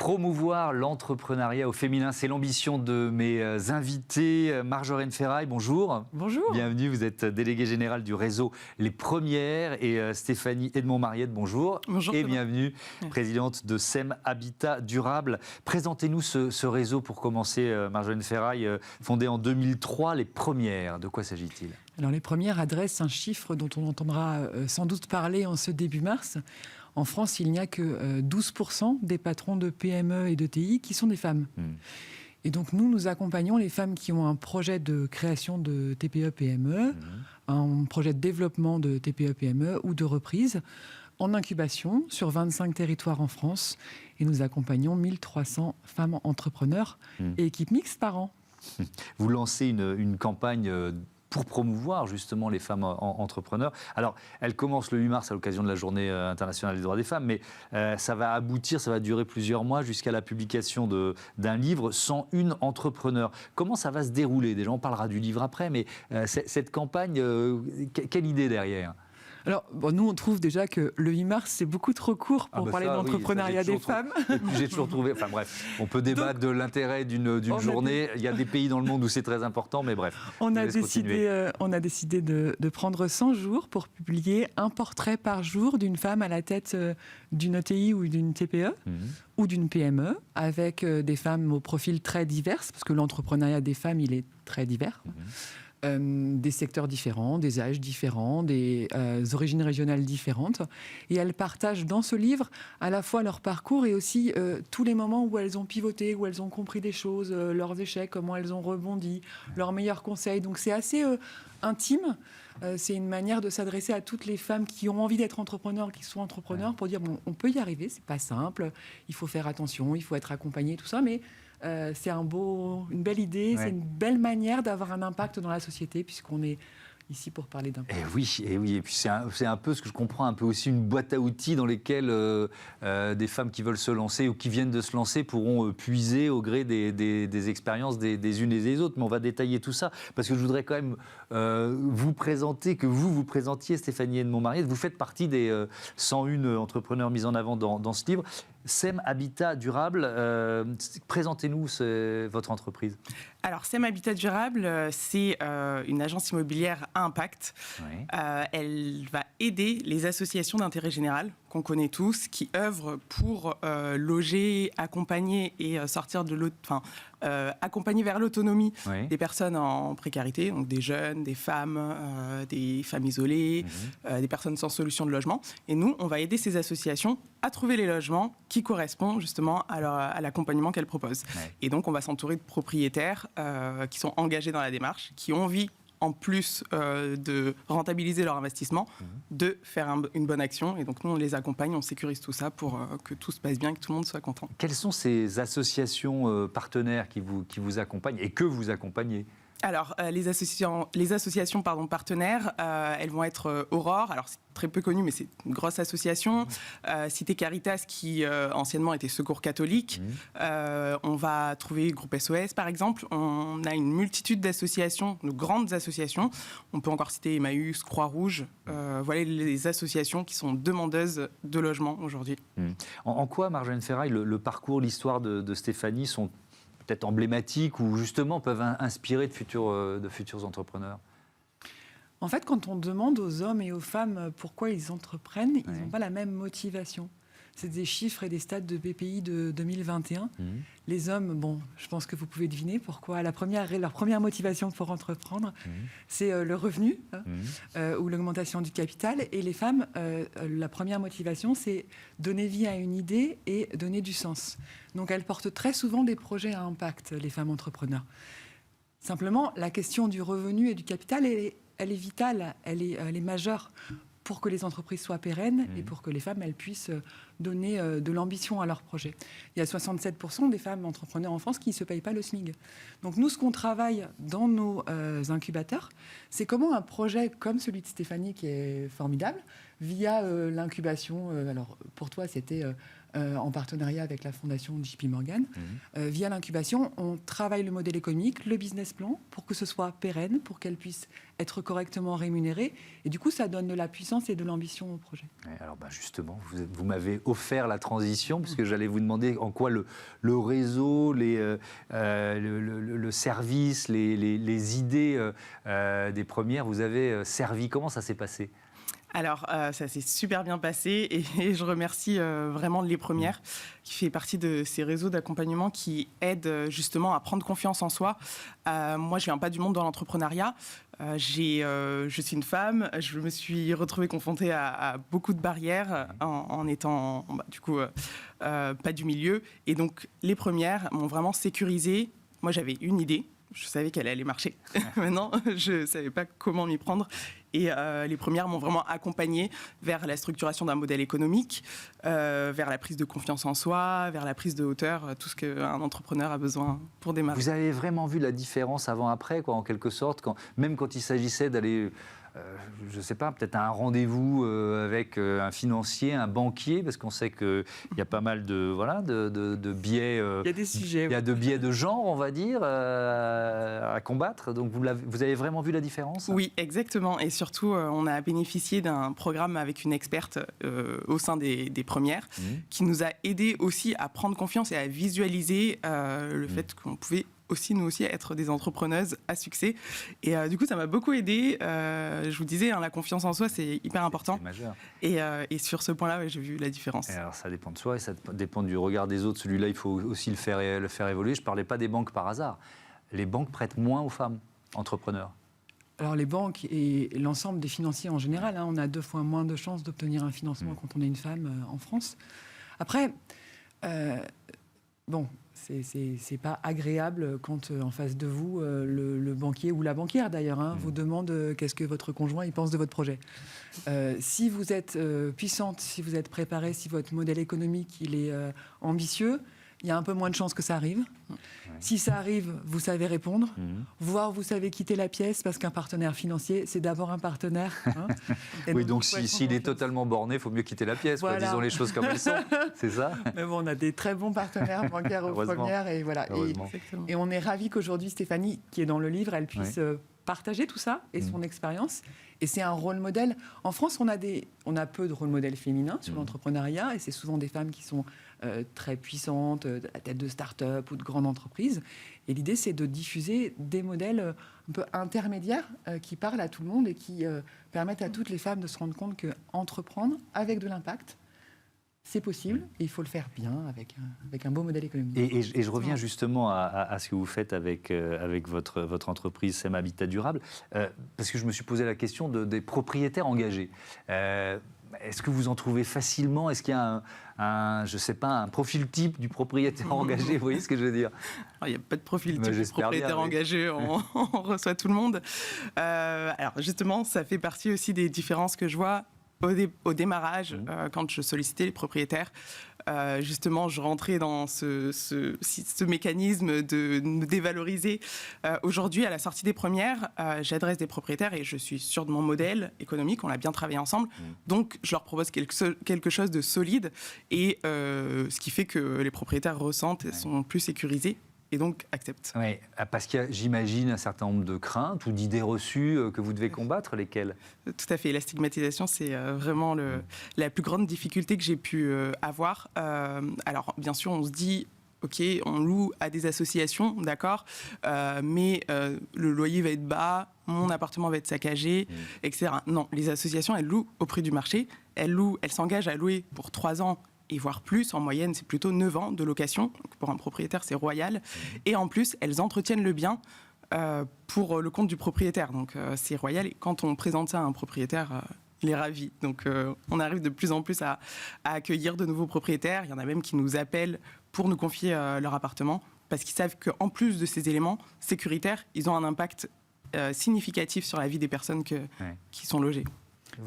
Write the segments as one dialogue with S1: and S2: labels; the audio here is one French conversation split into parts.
S1: Promouvoir l'entrepreneuriat au féminin, c'est l'ambition de mes invités. Marjolaine Ferraille, bonjour.
S2: Bonjour.
S1: Bienvenue, vous êtes déléguée générale du réseau Les Premières. Et Stéphanie Edmond-Mariette, bonjour.
S2: Bonjour.
S1: Et bienvenue, présidente de SEM Habitat Durable. Présentez-nous ce réseau pour commencer, Marjolaine Ferraille, fondé en 2003, Les Premières. De quoi s'agit-il ?
S2: Alors, Les Premières adressent un chiffre dont on entendra sans doute parler en ce début mars. En France, il n'y a que 12% des patrons de PME et de TI qui sont des femmes. Et donc, nous accompagnons les femmes qui ont un projet de création de TPE-PME, un projet de développement de TPE-PME ou de reprise en incubation sur 25 territoires en France. Et nous accompagnons 1300 femmes entrepreneurs et équipes mixtes par an.
S1: Vous lancez une campagne pour promouvoir justement les femmes entrepreneurs. Alors, elle commence le 8 mars à l'occasion de la Journée internationale des droits des femmes, mais ça va aboutir, ça va durer plusieurs mois jusqu'à la publication d'un livre, 101 entrepreneurs. Comment ça va se dérouler ? Déjà, on parlera du livre après, mais cette campagne, quelle idée derrière ?
S2: Alors, nous, on trouve déjà que le 8 mars, c'est beaucoup trop court pour parler d'entrepreneuriat des femmes.
S1: J'ai toujours trouvé... Enfin bref, on peut débattre de l'intérêt d'une journée. Il y a des pays dans le monde où c'est très important, mais bref.
S2: On a décidé de prendre 100 jours pour publier un portrait par jour d'une femme à la tête d'une ETI ou d'une TPE ou d'une PME, avec des femmes au profil très divers, parce que l'entrepreneuriat des femmes, il est très divers. Des secteurs différents, des âges différents, des origines régionales différentes. Et elles partagent dans ce livre à la fois leur parcours et aussi tous les moments où elles ont pivoté, où elles ont compris des choses, leurs échecs, comment elles ont rebondi, leurs meilleurs conseils. Donc c'est assez intime. C'est une manière de s'adresser à toutes les femmes qui ont envie d'être entrepreneurs, qui sont entrepreneurs, pour dire bon, on peut y arriver, c'est pas simple, il faut faire attention, il faut être accompagné, tout ça, mais c'est une belle idée, c'est une belle manière d'avoir un impact dans la société, puisqu'on est ici pour parler d'impact.
S1: Et puis c'est un peu ce que je comprends, un peu aussi une boîte à outils dans lesquelles des femmes qui veulent se lancer ou qui viennent de se lancer pourront puiser au gré des expériences des unes et des autres. Mais on va détailler tout ça, parce que je voudrais quand même vous présentiez, Stéphanie Edmond-Mariette. Vous faites partie des 101 entrepreneurs mis en avant dans ce livre. SEM Habitat Durable, présentez-nous votre entreprise.
S3: Alors, SEM Habitat Durable, c'est une agence immobilière à impact. Elle va aider les associations d'intérêt général, qu'on connaît tous, qui œuvrent pour loger, accompagner et sortir accompagner vers l'autonomie des personnes en précarité, donc des jeunes, des femmes isolées, des personnes sans solution de logement. Et nous, on va aider ces associations à trouver les logements qui correspondent justement à l'accompagnement qu'elles proposent. Et donc, on va s'entourer de propriétaires qui sont engagés dans la démarche, qui ont envie, en plus de rentabiliser leur investissement, de faire une bonne action. Et donc, nous, on les accompagne, on sécurise tout ça pour que tout se passe bien, que tout le monde soit content.
S1: Quelles sont ces associations partenaires qui vous accompagnent et que vous accompagnez ?
S3: Alors, les associations partenaires, elles vont être Aurore. Alors, c'est très peu connu, mais c'est une grosse association. Cité Caritas, qui anciennement était Secours catholique. On va trouver Groupe SOS, par exemple. On a une multitude d'associations, de grandes associations. On peut encore citer Emmaüs, Croix-Rouge. Voilà les associations qui sont demandeuses de logement aujourd'hui.
S1: En quoi, Marjolaine Ferraille, le parcours, l'histoire de Stéphanie sont peut-être emblématiques ou justement peuvent inspirer de futurs entrepreneurs ?
S2: En fait, quand on demande aux hommes et aux femmes pourquoi ils entreprennent, ils n'ont pas la même motivation. C'est des chiffres et des stats de BPI de 2021. Les hommes, je pense que vous pouvez deviner pourquoi. Leur première motivation pour entreprendre, c'est le revenu ou l'augmentation du capital. Et les femmes, la première motivation, c'est donner vie à une idée et donner du sens. Donc, elles portent très souvent des projets à impact, les femmes entrepreneurs. Simplement, la question du revenu et du capital, elle est vitale, elle est majeure pour que les entreprises soient pérennes et pour que les femmes elles puissent donner de l'ambition à leurs projets. Il y a 67% des femmes entrepreneurs en France qui ne se payent pas le SMIC. Donc nous, ce qu'on travaille dans nos incubateurs, c'est comment un projet comme celui de Stéphanie, qui est formidable, via l'incubation, alors pour toi c'était en partenariat avec la fondation JP Morgan. Via l'incubation, on travaille le modèle économique, le business plan, pour que ce soit pérenne, pour qu'elle puisse être correctement rémunérée. Et du coup, ça donne de la puissance et de l'ambition au projet.
S1: Alors justement, vous m'avez offert la transition, parce que j'allais vous demander en quoi le réseau, le service, les idées des premières vous avez servi. Comment ça s'est passé ?
S3: Alors, ça s'est super bien passé et je remercie vraiment Les Premières, qui fait partie de ces réseaux d'accompagnement qui aident justement à prendre confiance en soi. Moi, je viens pas du monde de l'entrepreneuriat. Je suis une femme, je me suis retrouvée confrontée à beaucoup de barrières en étant, pas du milieu. Et donc, Les Premières m'ont vraiment sécurisée. Moi, j'avais une idée. Je savais qu'elle allait marcher. Maintenant, je ne savais pas comment m'y prendre. Et Les Premières m'ont vraiment accompagnée vers la structuration d'un modèle économique, vers la prise de confiance en soi, vers la prise de hauteur, tout ce qu'un entrepreneur a besoin pour démarrer.
S1: Vous avez vraiment vu la différence avant-après, en quelque sorte, même quand il s'agissait d'aller... je ne sais pas, peut-être à un rendez-vous avec un financier, un banquier, parce qu'on sait qu'il y a pas mal de biais.
S2: Il y a des sujets.
S1: Il y a de biais de genre, on va dire, à combattre. Donc vous avez vraiment vu la différence ?
S3: Oui, exactement. Et surtout, on a bénéficié d'un programme avec une experte au sein des Premières, qui nous a aidés aussi à prendre confiance et à visualiser le fait qu'on pouvait nous aussi être des entrepreneuses à succès. Et du coup, ça m'a beaucoup aidée. Je vous disais, la confiance en soi, c'est hyper important.
S1: C'est majeur.
S3: Et sur ce point-là, j'ai vu la différence.
S1: Et alors, ça dépend de soi et ça dépend du regard des autres. Celui-là, il faut aussi le faire évoluer. Je ne parlais pas des banques par hasard. Les banques prêtent moins aux femmes entrepreneurs.
S2: Alors les banques et l'ensemble des financiers en général, on a 2 fois moins de chances d'obtenir un financement quand on est une femme en France. Après, c'est pas agréable quand en face de vous, le banquier ou la banquière d'ailleurs vous demande qu'est-ce que votre conjoint il pense de votre projet. Si vous êtes puissante, si vous êtes préparée, si votre modèle économique il est ambitieux, il y a un peu moins de chances que ça arrive. Si ça arrive, vous savez répondre, voire vous savez quitter la pièce, parce qu'un partenaire financier, c'est d'abord un partenaire.
S1: Oui, donc s'il est totalement borné, il faut mieux quitter la pièce. Voilà. Disons les choses comme elles sont, c'est ça ?
S2: Mais bon, on a des très bons partenaires bancaires aux Premières. Et, voilà. Et on est ravis qu'aujourd'hui, Stéphanie, qui est dans le livre, elle puisse partager tout ça et son expérience. Et c'est un rôle modèle. En France, on a peu de rôle modèles féminins sur l'entrepreneuriat, et c'est souvent des femmes qui sont très puissantes, à la tête de start-up ou de grandes entreprises. Et l'idée, c'est de diffuser des modèles un peu intermédiaires qui parlent à tout le monde et qui permettent à toutes les femmes de se rendre compte qu'entreprendre avec de l'impact, c'est possible, et il faut le faire bien avec un beau modèle économique.
S1: Et je reviens justement à ce que vous faites avec votre entreprise SEM Habitat Durable, parce que je me suis posé la question des propriétaires engagés. Est-ce que vous en trouvez facilement ? Est-ce qu'il y a un profil type du propriétaire engagé ? Vous voyez ce que je veux dire ?
S3: Il n'y a pas de profil type du propriétaire engagé, on reçoit tout le monde. Alors justement, ça fait partie aussi des différences que je vois au démarrage, quand je sollicitais les propriétaires. Justement, je rentrais dans ce mécanisme de me dévaloriser. Aujourd'hui, à la sortie des Premières, j'adresse des propriétaires et je suis sûre de mon modèle économique, on l'a bien travaillé ensemble. Donc, je leur propose quelque chose de solide et ce qui fait que les propriétaires ressentent et sont plus sécurisés. Et donc acceptent.
S1: Oui, parce qu'il y a, j'imagine, un certain nombre de craintes ou d'idées reçues que vous devez combattre, lesquelles ?
S3: Tout à fait. La stigmatisation, c'est vraiment la plus grande difficulté que j'ai pu avoir. Alors, bien sûr, on se dit, OK, on loue à des associations, d'accord, mais le loyer va être bas, mon appartement va être saccagé, etc. Non, les associations, elles louent au prix du marché. Elles s'engagent à louer pour 3 ans et voire plus. En moyenne, c'est plutôt 9 ans de location. Donc pour un propriétaire, c'est royal. Et en plus, elles entretiennent le bien pour le compte du propriétaire. Donc c'est royal. Et quand on présente ça à un propriétaire, il est ravi. Donc on arrive de plus en plus à accueillir de nouveaux propriétaires. Il y en a même qui nous appellent pour nous confier leur appartement, parce qu'ils savent qu'en plus de ces éléments sécuritaires, ils ont un impact significatif sur la vie des personnes qui sont logées.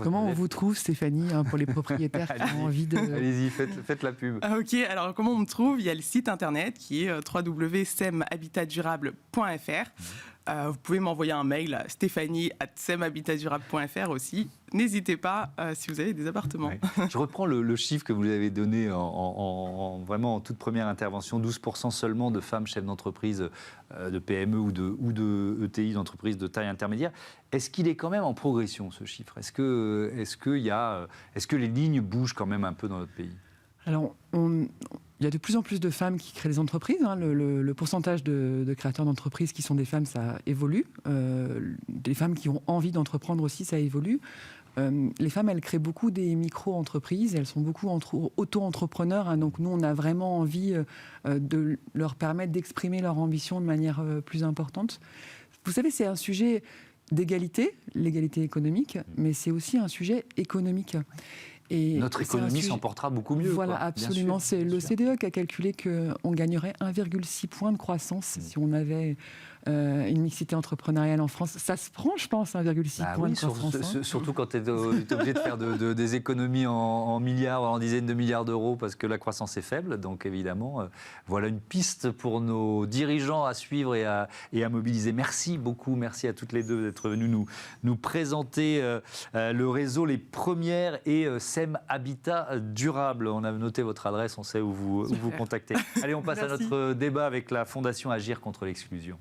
S2: Comment on vous trouve, Stéphanie, pour les propriétaires qui ont envie de...
S1: Allez-y, faites la pub.
S3: OK, alors comment on me trouve ? Il y a le site internet qui est www.semhabitatdurable.fr. Vous pouvez m'envoyer un mail à stéphanie@semhabitadurable.fr aussi. N'hésitez pas si vous avez des appartements.
S1: Ouais. Je reprends le chiffre que vous avez donné vraiment en toute première intervention, 12% seulement de femmes chefs d'entreprise, de PME ou de ETI, d'entreprises de taille intermédiaire. Est-ce qu'il est quand même en progression, ce chiffre ? Est-ce que les lignes bougent quand même un peu dans notre pays ?
S2: Alors, il y a de plus en plus de femmes qui créent des entreprises. Le pourcentage de créateurs d'entreprises qui sont des femmes, ça évolue. Des femmes qui ont envie d'entreprendre aussi, ça évolue. Les femmes, elles créent beaucoup des micro-entreprises. Elles sont beaucoup auto-entrepreneurs. Donc, nous, on a vraiment envie de leur permettre d'exprimer leur ambition de manière plus importante. Vous savez, c'est un sujet d'égalité, l'égalité économique, mais c'est aussi un sujet économique.
S1: Et notre économie s'en portera beaucoup mieux.
S2: Voilà, absolument. C'est le CDE qui a calculé qu'on gagnerait 1,6 point de croissance si on avait une mixité entrepreneuriale en France. Ça se prend, je pense, 1,6 point de croissance.
S1: Surtout quand tu es obligé de faire des économies en milliards, en dizaines de milliards d'euros, parce que la croissance est faible. Donc évidemment, voilà une piste pour nos dirigeants à suivre et à mobiliser. Merci beaucoup, merci à toutes les deux d'être venues nous présenter le réseau Les Premières et SEM Habitat Durable. On a noté votre adresse, on sait où vous contacter. Allez, on passe à notre débat avec la Fondation Agir contre l'exclusion.